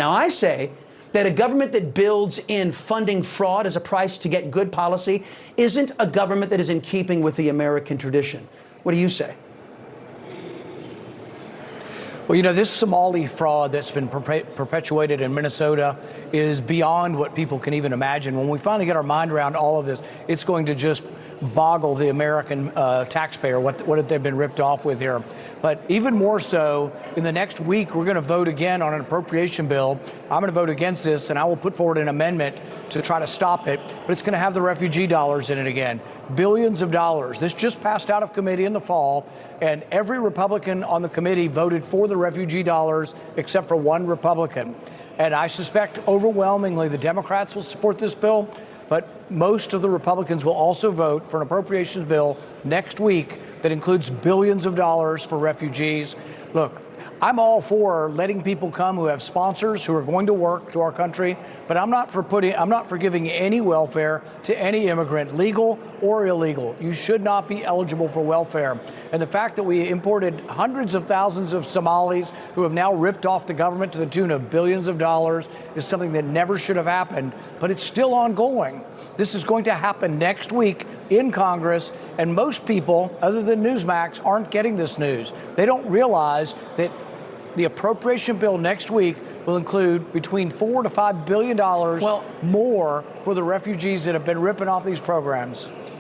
Now, I say that a government that builds in funding fraud as a price to get good policy isn't a government that is in keeping with the American tradition. What do you say? Well, you know, this Somali fraud that's been perpetuated in Minnesota is beyond what people can even imagine. When we finally get our mind around all of this, it's going to just boggle the American taxpayer, what they've been ripped off with here. But even more so, in the next week, we're going to vote again on an appropriation bill. I'm going to vote against this, and I will put forward an amendment to try to stop it. But it's going to have the refugee dollars in it again. Billions of dollars. This just passed out of committee in the fall, and every Republican on the committee voted for the refugee dollars except for one Republican. And I suspect overwhelmingly the Democrats will support this bill, but most of the Republicans will also vote for an appropriations bill next week that includes billions of dollars for refugees. Look, I'm all for letting people come who have sponsors who are going to work to our country, but I'm not for giving any welfare to any immigrant, legal or illegal. You should not be eligible for welfare. And the fact that we imported hundreds of thousands of Somalis who have now ripped off the government to the tune of billions of dollars is something that never should have happened, but it's still ongoing. This is going to happen next week in Congress, and most people, other than Newsmax, aren't getting this news. They don't realize that the appropriation bill next week will include between $4 to $5 billion more for the refugees that have been ripping off these programs.